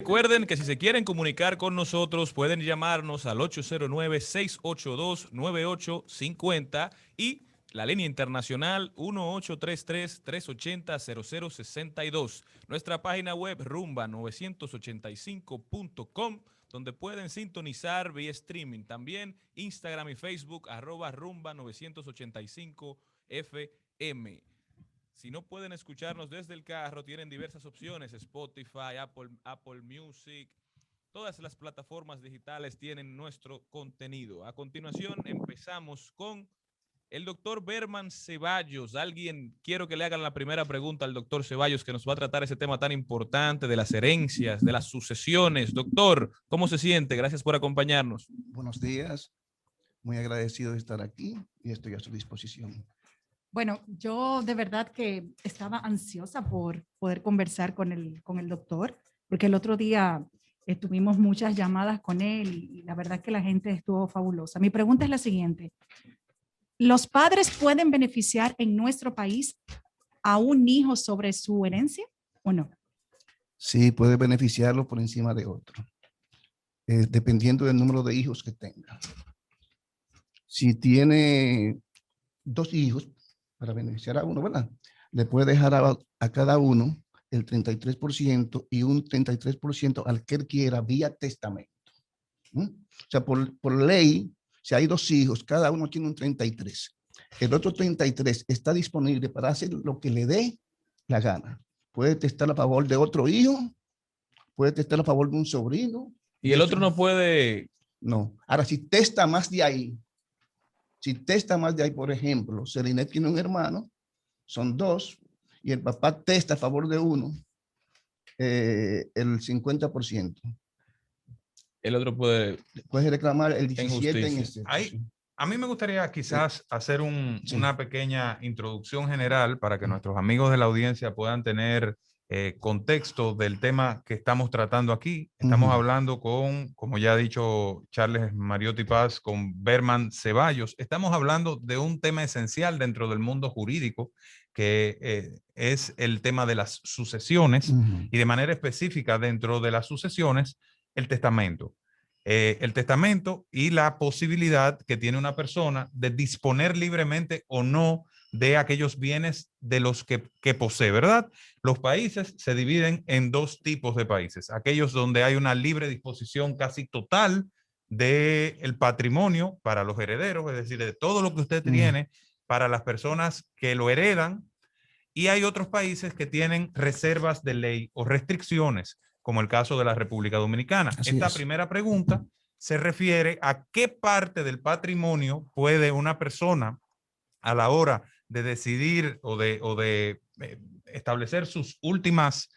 Recuerden que si se quieren comunicar con nosotros pueden llamarnos al 809-682-9850 y la línea internacional 1833-380-0062. Nuestra página web rumba985.com, donde pueden sintonizar vía streaming. También Instagram y Facebook @rumba985fm. Si no pueden escucharnos desde el carro, tienen diversas opciones: Spotify, Apple Music. Todas las plataformas digitales tienen nuestro contenido. A continuación, empezamos con el doctor Berman Ceballos. Quiero que le hagan la primera pregunta al doctor Ceballos, que nos va a tratar ese tema tan importante de las herencias, de las sucesiones. Doctor, ¿cómo se siente? Gracias por acompañarnos. Buenos días, muy agradecido de estar aquí y estoy a su disposición. Bueno, yo de verdad que estaba ansiosa por poder conversar con el doctor, porque el otro día tuvimos muchas llamadas con él y la verdad que la gente estuvo fabulosa. Mi pregunta es la siguiente: ¿los padres pueden beneficiar en nuestro país a un hijo sobre su herencia o no? Sí, puede beneficiarlo por encima de otro, dependiendo del número de hijos que tenga. Si tiene 2 hijos, para beneficiar a uno, ¿verdad? Le puede dejar a cada uno el 33% y un 33% al que él quiera vía testamento. O sea, por ley, si hay 2 hijos, cada uno tiene un 33. El otro 33 está disponible para hacer lo que le dé la gana. Puede testar a favor de otro hijo, puede testar a favor de un sobrino. Y el otro no puede... No. Ahora, si testa más de ahí, por ejemplo, Celine tiene un hermano, son 2, y el papá testa a favor de uno, el 50%. El otro puede... Puede reclamar el 17 en justicia. exceso. A mí me gustaría quizás hacer una pequeña introducción general para que nuestros amigos de la audiencia puedan tener contexto del tema que estamos tratando aquí. Estamos hablando con, como ya ha dicho Charles Mariotti Paz, con Berman Ceballos. Estamos hablando de un tema esencial dentro del mundo jurídico, que es el tema de las sucesiones y de manera específica dentro de las sucesiones, el testamento. El testamento y la posibilidad que tiene una persona de disponer libremente o no de aquellos bienes de los que posee, ¿verdad? Los países se dividen en 2 tipos de países: aquellos donde hay una libre disposición casi total del patrimonio para los herederos, es decir, de todo lo que usted tiene para las personas que lo heredan, y hay otros países que tienen reservas de ley o restricciones, como el caso de la República Dominicana. Esta primera pregunta se refiere a qué parte del patrimonio puede una persona, a la hora de decidir o de establecer sus últimas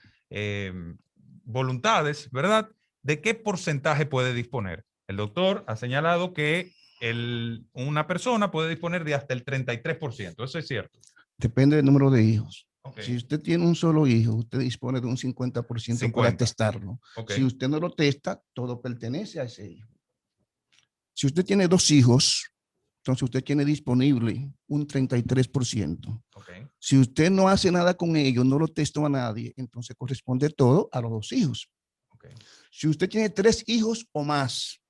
voluntades, ¿verdad? ¿De qué porcentaje puede disponer? El doctor ha señalado que una persona puede disponer de hasta el 33%. ¿Eso es cierto? Depende del número de hijos. Okay. Si usted tiene un solo hijo, usted dispone de un 50% para testarlo. Okay. Si usted no lo testa, todo pertenece a ese hijo. Si usted tiene 2 hijos, entonces usted tiene disponible un 33%. Okay. Si usted no hace nada con ellos, no lo testó a nadie, entonces corresponde todo a los 2 hijos. Okay. Si usted tiene 3 hijos o más,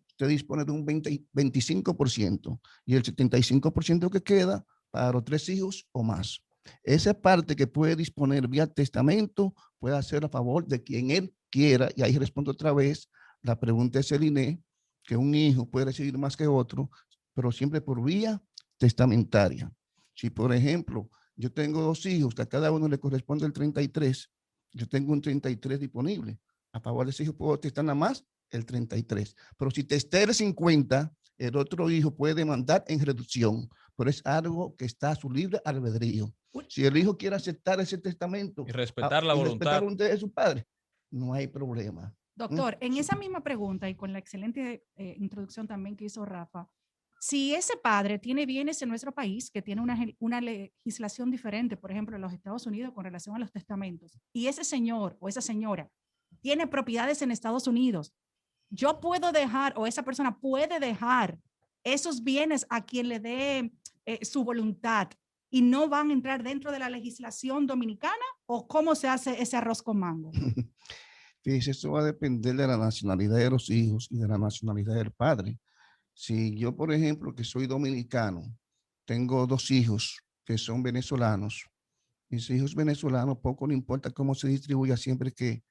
usted dispone de un 25% y el 75% que queda para los 3 hijos o más. Esa parte que puede disponer vía testamento puede hacer a favor de quien él quiera, y ahí respondo otra vez la pregunta de Celine, que un hijo puede recibir más que otro, pero siempre por vía testamentaria. Si, por ejemplo, yo tengo 2 hijos, que a cada uno le corresponde el 33, yo tengo un 33 disponible. A favor de ese hijo puedo testar nada más el 33. Pero si testé el 50, el otro hijo puede demandar en reducción, pero es algo que está a su libre albedrío. Si el hijo quiere aceptar ese testamento y respetar la voluntad de su padre, no hay problema. Doctor, en esa misma pregunta y con la excelente introducción también que hizo Rafa, si ese padre tiene bienes en nuestro país, que tiene una legislación diferente, por ejemplo, en los Estados Unidos con relación a los testamentos, y ese señor o esa señora tiene propiedades en Estados Unidos, yo puedo dejar, o esa persona puede dejar esos bienes a quien le dé su voluntad y no van a entrar dentro de la legislación dominicana, o cómo se hace ese arroz con mango. Fíjese, eso va a depender de la nacionalidad de los hijos y de la nacionalidad del padre. Si yo, por ejemplo, que soy dominicano, tengo 2 hijos que son venezolanos, mis hijos venezolanos, poco le importa cómo se distribuya, siempre que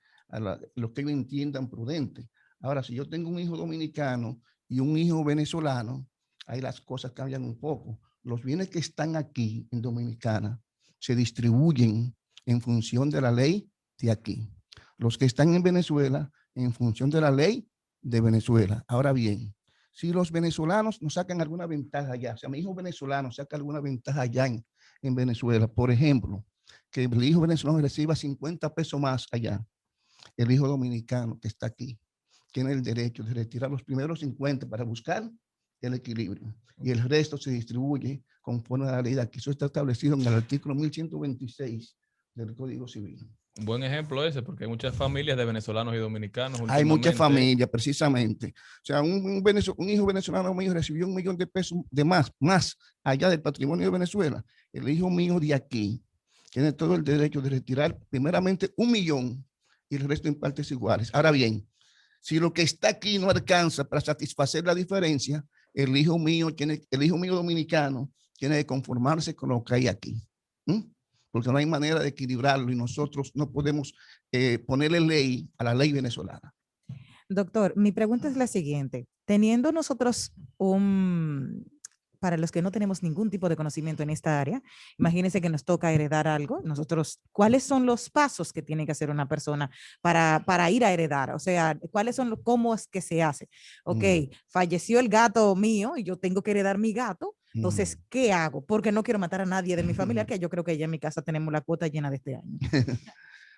lo que ellos entiendan prudente. Ahora, si yo tengo un hijo dominicano y un hijo venezolano, ahí las cosas cambian un poco. Los bienes que están aquí en Dominicana se distribuyen en función de la ley de aquí. Los que están en Venezuela, en función de la ley de Venezuela. Ahora bien, si los venezolanos nos sacan alguna ventaja allá, o sea, mi hijo venezolano saca alguna ventaja allá en Venezuela, por ejemplo, que el hijo venezolano reciba 50 pesos más allá, el hijo dominicano que está aquí tiene el derecho de retirar los primeros 50 para buscar el equilibrio, y el resto se distribuye conforme a la ley de aquí. Eso está establecido en el artículo 1126 del Código Civil. Un buen ejemplo ese, porque hay muchas familias de venezolanos y dominicanos. Hay muchas últimamente. familias, precisamente. O sea, un hijo venezolano mío recibió 1 millón de pesos de más allá del patrimonio de Venezuela. El hijo mío de aquí tiene todo el derecho de retirar primeramente 1 millón y el resto en partes iguales. Ahora bien, si lo que está aquí no alcanza para satisfacer la diferencia, el hijo mío dominicano tiene que conformarse con lo que hay aquí. Porque no hay manera de equilibrarlo y nosotros no podemos ponerle ley a la ley venezolana. Doctor, mi pregunta es la siguiente. Teniendo nosotros para los que no tenemos ningún tipo de conocimiento en esta área, imagínense que nos toca heredar algo. Nosotros, ¿cuáles son los pasos que tiene que hacer una persona para ir a heredar? O sea, ¿cómo es que se hace? Ok, falleció el gato mío y yo tengo que heredar mi gato. Entonces, ¿qué hago? Porque no quiero matar a nadie de mi familia, que yo creo que ya en mi casa tenemos la cuota llena de este año.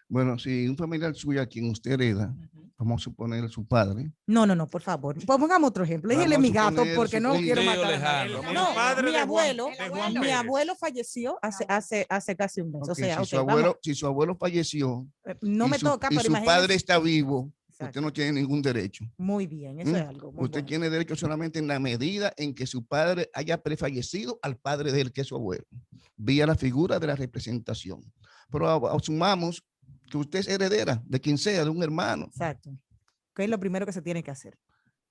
Bueno, si un familiar suyo a quien usted hereda, vamos a suponer su padre. No, por favor. Pongamos otro ejemplo. Déjele mi gato porque no quiero matar a nadie. No, mi abuelo falleció hace casi un mes. Okay, o sea, si su abuelo falleció, no me toca, pero su padre está vivo, usted no tiene ningún derecho. Muy bien, eso es algo muy Usted bueno. tiene derecho solamente en la medida en que su padre haya prefallecido al padre de él, que es su abuelo, vía la figura de la representación. Pero asumamos que usted es heredera de quien sea, de un hermano. Exacto. ¿Qué es lo primero que se tiene que hacer?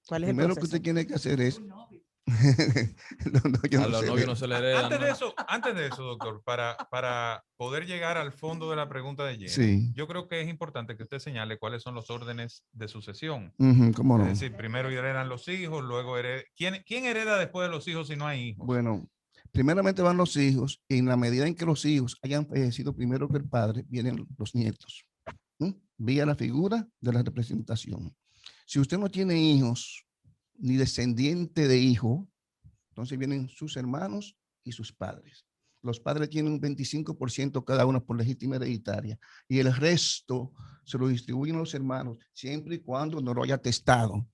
¿Cuál es el Primero proceso? que usted tiene que hacer es... A los novios no se le hereda. Antes de eso, doctor, para poder llegar al fondo de la pregunta de Jenny, Sí. yo creo que es importante que usted señale cuáles son los órdenes de sucesión. ¿Cómo no? Es decir, primero heredan los hijos, luego ¿Quién hereda después de los hijos si no hay hijos? Bueno, primeramente van los hijos, y en la medida en que los hijos hayan fallecido primero que el padre, vienen los nietos, vía la figura de la representación. Si usted no tiene hijos ni descendiente de hijo, entonces vienen sus hermanos y sus padres. Los padres tienen un 25% cada uno por legítima hereditaria, y el resto se lo distribuyen a los hermanos, siempre y cuando no lo haya testado.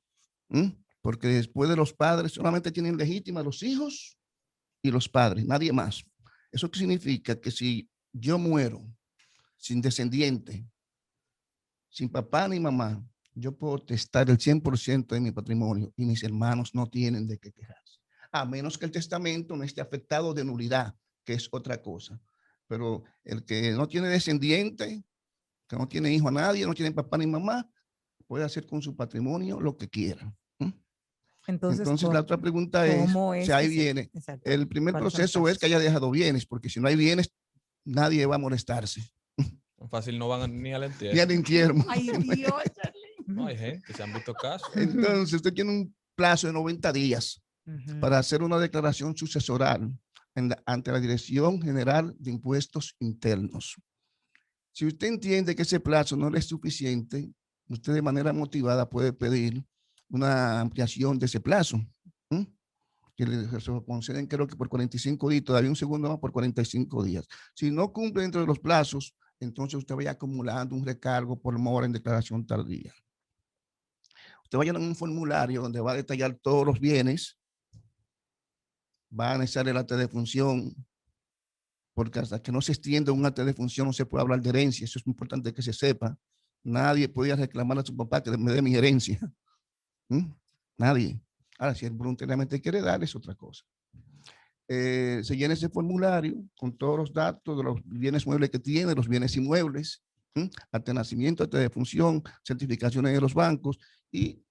Porque después de los padres solamente tienen legítima los hijos y los padres, nadie más. ¿Eso qué significa? Que si yo muero sin descendiente, sin papá ni mamá, yo puedo testar el 100% de mi patrimonio y mis hermanos no tienen de qué quejarse. A menos que el testamento no esté afectado de nulidad, que es otra cosa. Pero el que no tiene descendiente, que no tiene hijo a nadie, no tiene papá ni mamá, puede hacer con su patrimonio lo que quiera. Entonces la otra pregunta es si hay bienes. El primer proceso es que haya dejado bienes, porque si no hay bienes, nadie va a molestarse. Fácil, no van ni al entierro. Ni al entierro. Ay, Dios. No, hay gente, se han visto casos. Entonces usted tiene un plazo de 90 días para hacer una declaración sucesoral ante la Dirección General de Impuestos Internos. Si usted entiende que ese plazo no le es suficiente, usted de manera motivada puede pedir una ampliación de ese plazo, que le conceden, creo que por 45 días, todavía un segundo más por 45 días. Si no cumple dentro de los plazos, entonces usted vaya acumulando un recargo por mora en declaración tardía. Usted vaya en un formulario donde va a detallar todos los bienes, va a anexar el acta de función, porque hasta que no se extienda un acta de función no se puede hablar de herencia. Eso es importante que se sepa. Nadie podía reclamar a su papá que me dé mi herencia. Nadie. Ahora, si él voluntariamente quiere dar, es otra cosa. Se llena ese formulario con todos los datos de los bienes muebles que tiene, los bienes inmuebles, Hasta nacimiento, hasta defunción, certificaciones de los bancos, y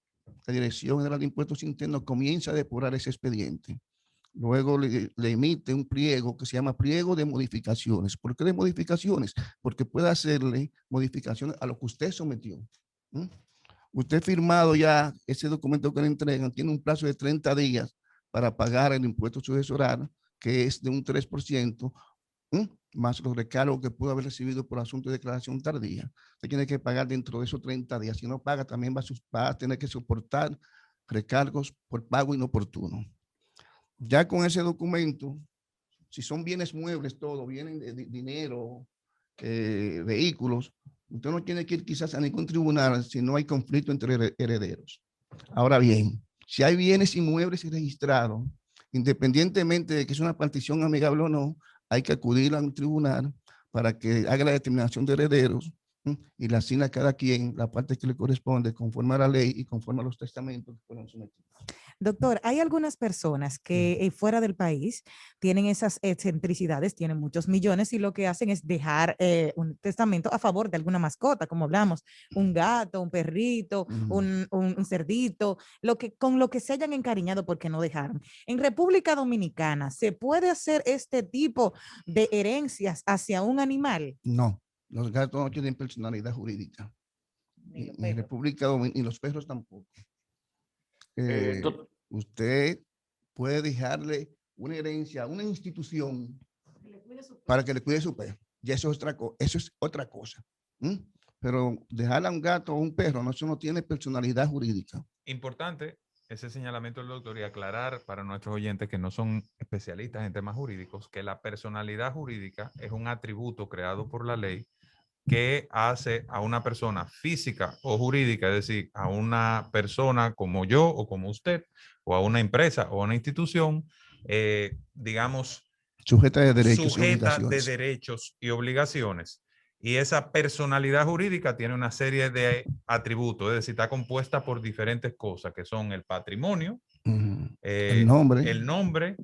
la Dirección General de Impuestos Internos comienza a depurar ese expediente. Luego le emite un pliego que se llama pliego de modificaciones. ¿Por qué de modificaciones? Porque puede hacerle modificaciones a lo que usted sometió. Usted firmado ya ese documento que le entregan, tiene un plazo de 30 días para pagar el impuesto sucesoral, que es de un 3%, más los recargos que pudo haber recibido por asunto de declaración tardía. Usted tiene que pagar dentro de esos 30 días. Si no paga, también va a tener que soportar recargos por pago inoportuno. Ya con ese documento, si son bienes muebles, todo, vienen de dinero, vehículos, usted no tiene que ir quizás a ningún tribunal si no hay conflicto entre herederos. Ahora bien, si hay bienes inmuebles registrados, independientemente de que es una partición amigable o no, hay que acudir a un tribunal para que haga la determinación de herederos y le asigna a cada quien la parte que le corresponde conforme a la ley y conforme a los testamentos que fueron sometidos. Doctor, hay algunas personas que fuera del país tienen esas excentricidades, tienen muchos millones y lo que hacen es dejar un testamento a favor de alguna mascota, como hablamos, un gato, un perrito, un cerdito, con lo que se hayan encariñado porque no dejaron. En República Dominicana, ¿se puede hacer este tipo de herencias hacia un animal? No, los gatos no tienen personalidad jurídica. En República Dominicana, y los perros tampoco. Usted puede dejarle una herencia a una institución para que le cuide su perro. Y eso es otra cosa. Pero dejarle a un gato o un perro, no, eso no tiene personalidad jurídica. Importante ese señalamiento del doctor y aclarar para nuestros oyentes que no son especialistas en temas jurídicos que la personalidad jurídica es un atributo creado por la ley que hace a una persona física o jurídica, es decir, a una persona como yo o como usted, o a una empresa o a una institución, digamos, sujeta de derechos y obligaciones. Y esa personalidad jurídica tiene una serie de atributos, es decir, está compuesta por diferentes cosas, que son el patrimonio, el nombre,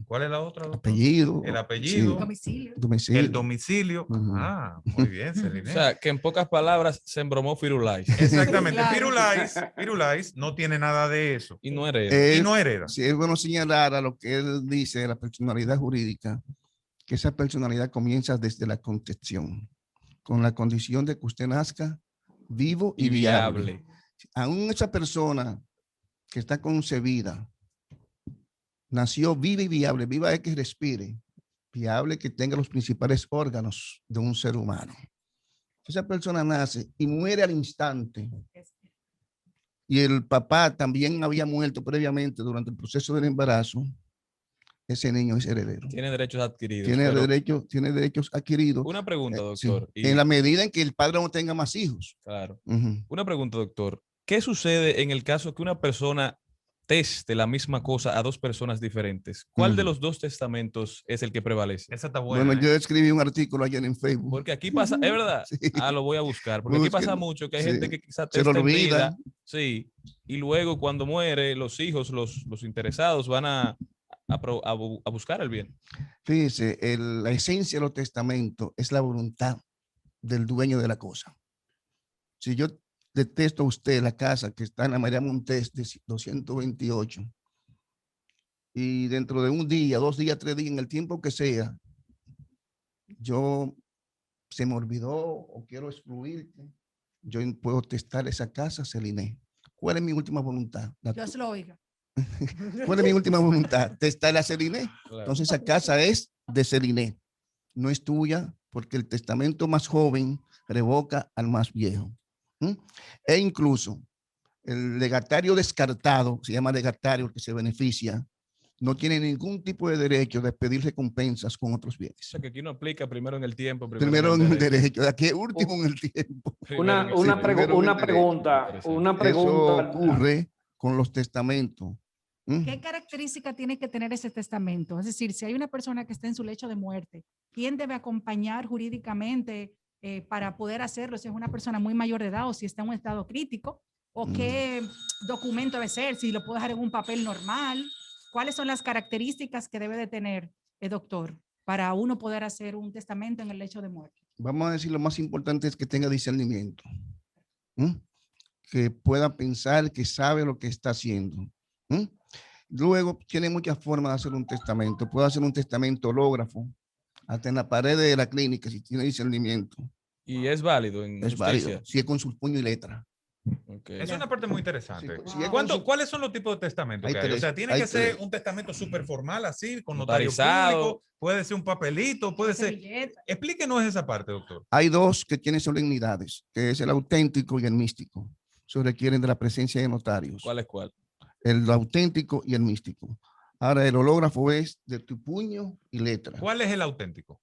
¿cuál es la otra? Apellido, el apellido, domicilio. el domicilio. Muy bien, Celine. O sea, que en pocas palabras se embromó Firulais. Exactamente. Claro. Firulais no tiene nada de eso. Y no hereda. Y no hereda. Sí, es bueno señalar a lo que él dice de la personalidad jurídica, que esa personalidad comienza desde la concepción, con la condición de que usted nazca vivo y viable. Aún esa persona que está concebida, nació viva y viable, viva es que respire, viable que tenga los principales órganos de un ser humano. Esa persona nace y muere al instante. Y el papá también había muerto previamente durante el proceso del embarazo. Ese niño es heredero. Tiene derechos adquiridos. Tiene derechos adquiridos. Una pregunta, doctor. Sí, en la medida en que el padre no tenga más hijos. Claro. Una pregunta, doctor. ¿Qué sucede en el caso que una persona teste la misma cosa a dos personas diferentes? ¿Cuál de los dos testamentos es el que prevalece? Esa está buena. Bueno, yo escribí un artículo ayer en Facebook. Porque aquí pasa, ¿es verdad? Sí. Lo voy a buscar. Porque aquí pasa mucho que hay gente que quizás se lo olvida. Sí. Y luego cuando muere, los hijos, los interesados van a buscar el bien. Fíjese, la esencia de los testamentos es la voluntad del dueño de la cosa. Si yo detesto a usted la casa que está en la María Montes de 228 y dentro de un día, 2 días, 3 días, en el tiempo que sea, se me olvidó o quiero excluirte, yo puedo testar esa casa, Celine. ¿Cuál es mi última voluntad? Dios lo oiga. ¿Cuál es mi última voluntad? Testar a Celine. Claro. Entonces esa casa es de Celine, no es tuya, porque el testamento más joven revoca al más viejo. E incluso el legatario descartado, se llama legatario el que se beneficia, no tiene ningún tipo de derecho de pedir recompensas con otros bienes. O sea, que aquí no aplica primero en el tiempo. Primero en el derecho, de aquí último en el tiempo. Una pregunta. Eso ocurre con los testamentos. ¿Qué característica tiene que tener ese testamento? Es decir, si hay una persona que está en su lecho de muerte, ¿quién debe acompañar jurídicamente para poder hacerlo? Si es una persona muy mayor de edad o si está en un estado crítico, o qué documento debe ser, si lo puedo dejar en un papel normal. ¿Cuáles son las características que debe de tener el doctor para uno poder hacer un testamento en el lecho de muerte? vamos a decir, lo más importante es que tenga discernimiento, ¿m? Que pueda pensar, que sabe lo que está haciendo. ¿M? Luego, tiene muchas formas de hacer un testamento. Puede hacer un testamento hológrafo, hasta en la pared de la clínica, si tiene discernimiento. Y es válido en Es válido, justicia. si es con su puño y letra. Ok. Es una parte muy interesante. Sí, sí, es ¿Cuáles son los tipos de testamentos Hay que hay? O tres, sea, tiene hay que ser tres. un testamento súper formal, así, con notario Notarizado. público, puede ser un papelito, puede ser... Servilleta. Explíquenos esa parte, doctor. Hay dos que tienen solemnidades, que es el auténtico y el místico. Eso requieren de la presencia de notarios. ¿Cuál es cuál? El auténtico y el místico. Ahora, el hológrafo es de tu puño y letra. ¿Cuál es el auténtico?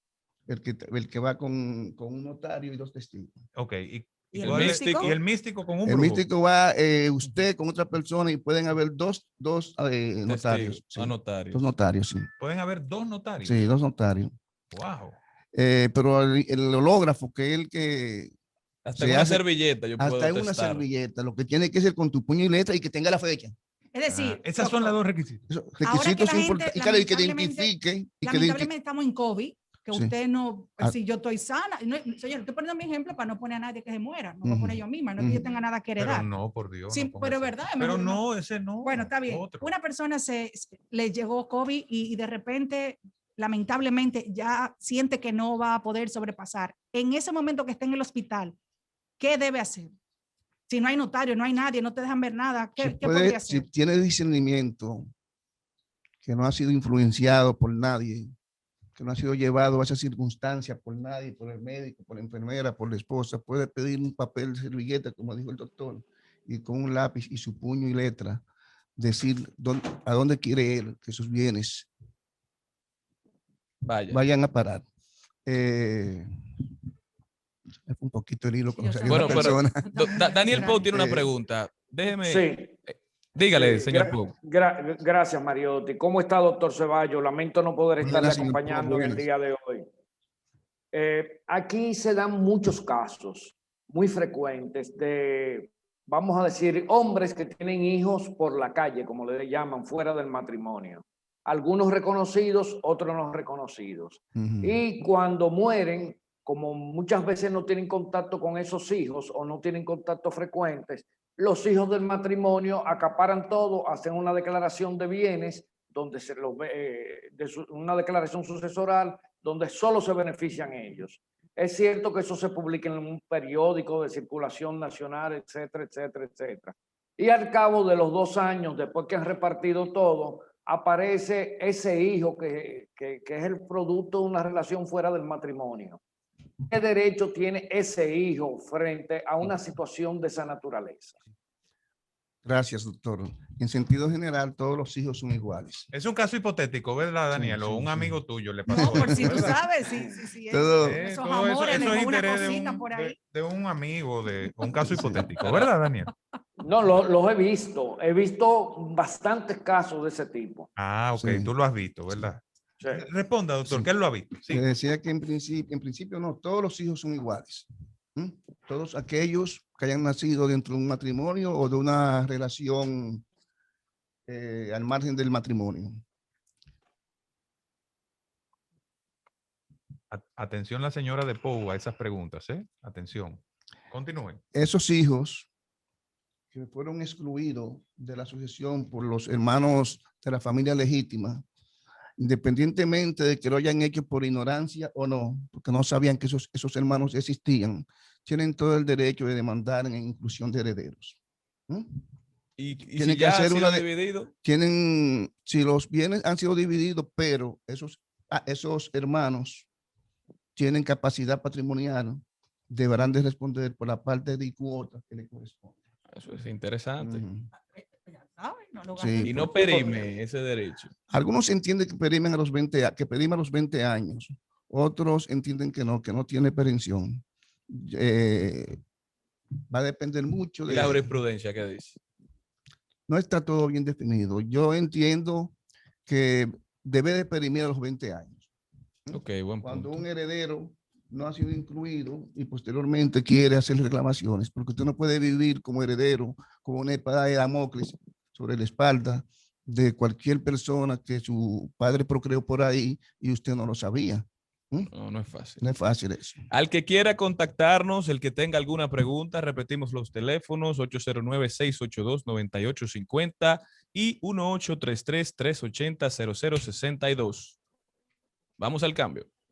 El que va con un notario y dos testigos. Ok, ¿y ¿Y el cuál es- místico? y el místico con un El brujo? místico va usted con otra persona y pueden haber dos notarios. Testigo, a notarios. Dos notarios, sí. Pueden haber dos notarios. Sí, dos notarios. Wow. Pero el hológrafo, que es el que Hasta se en una hace- servilleta yo puedo hasta en una testar. servilleta, lo que tiene que ser con tu puño y letra y que tenga la fecha. Es decir, Esas son las doctor, dos requisitos. Esos Ahora que requisitos la importantes. gente, Y claro, y que lamentablemente- identifique. Y que lamentablemente estamos en COVID, que Sí. usted no, Ah. si yo estoy sana, no, señor, estoy poniendo mi ejemplo para no poner a nadie que se muera, no voy a Ujú, poner yo misma, no es que yo ujú. tenga nada que Pero heredar. no, por Dios. Sí, no ponga pero es eso. verdad, Pero mejor no. no, ese no. Bueno, está bien. Otro. Una persona le llegó COVID y de repente, lamentablemente, ya siente que no va a poder sobrepasar. En ese momento que está en el hospital, ¿qué debe hacer? Si no hay notario, no hay nadie, no te dejan ver nada, ¿qué, si, qué podría si hacer? tiene discernimiento, que no ha sido influenciado por nadie, que no ha sido llevado a esa circunstancia por nadie, por el médico, por la enfermera, por la esposa, puede pedir un papel de servilleta, como dijo el doctor, y con un lápiz y su puño y letra, decir a dónde quiere él que sus bienes Vaya. vayan a parar. Es un poquito el hilo Sí, cuando yo salió Bueno, la pero persona. Daniel Pou tiene una Eh, pregunta. Déjeme, Sí, dígale, sí, señor Pou. gracias, Mariotti. ¿Cómo está, doctor Ceballos? Lamento no poder Buenas, estarle señor Pou, acompañando en el buenas. día de hoy. Aquí se dan muchos casos muy frecuentes de, vamos a decir, hombres que tienen hijos por la calle, como le llaman, fuera del matrimonio. Algunos reconocidos, otros no reconocidos. Ujú. Y cuando mueren, como muchas veces no tienen contacto con esos hijos o no tienen contacto frecuentes, los hijos del matrimonio acaparan todo, hacen una declaración de bienes, donde se los ve, una declaración sucesoral, donde solo se benefician ellos. Es cierto que eso se publica en un periódico de circulación nacional, etcétera, etcétera, etcétera. Y al cabo de los 2 años, después que han repartido todo, aparece ese hijo que es el producto de una relación fuera del matrimonio. ¿Qué derecho tiene ese hijo frente a una situación de esa naturaleza? Gracias, doctor. En sentido general, todos los hijos son iguales. Es un caso hipotético, ¿verdad, Daniel? Sí, O un sí. amigo tuyo le pasó No, por eso, si tú ¿verdad? sabes, sí, Todo- esos todo amores, eso mejor es una interés cosita por ahí. de un amigo, de un caso hipotético, ¿verdad, Daniel? No, los he visto bastantes casos de ese tipo. Ah, ok, Sí. tú lo has visto, ¿verdad? Sí. Responda, doctor, Sí. que él lo ha visto. Sí. Se decía que en principio no, todos los hijos son iguales. ¿Mm? Todos aquellos que hayan nacido dentro de un matrimonio o de una relación al margen del matrimonio. Atención la señora de Pou a esas preguntas, ¿eh? Atención. Continúen. Esos hijos que fueron excluidos de la sucesión por los hermanos de la familia legítima, independientemente de que lo hayan hecho por ignorancia o no, porque no sabían que esos hermanos existían, tienen todo el derecho de demandar en inclusión de herederos. ¿Mm? Y Tiene si que ya hacer ha sido una de- dividido, Si los bienes han sido divididos, pero esos hermanos tienen capacidad patrimonial, deberán de responder por la parte de cuota que le corresponde. eso es interesante. Ujú. Ya sabes, no lo Sí, gastes Y en no fútbol. perime ese derecho. Algunos entienden que perimen a los 20, que perime a los 20 años. Otros entienden que no tiene perención. Va a depender mucho Y la de... jurisprudencia, ¿qué dice? No está todo bien definido. Yo entiendo que debe de perimir a los 20 años. Ok, buen Cuando punto. un heredero no ha sido incluido y posteriormente quiere hacer reclamaciones, porque usted no puede vivir como heredero con una espada de Damocles sobre la espalda de cualquier persona que su padre procreó por ahí y usted no lo sabía. No, no es fácil. No es fácil eso. Al que quiera contactarnos, el que tenga alguna pregunta, repetimos los teléfonos 809-682-9850 y 1833-380-0062. Vamos al cambio.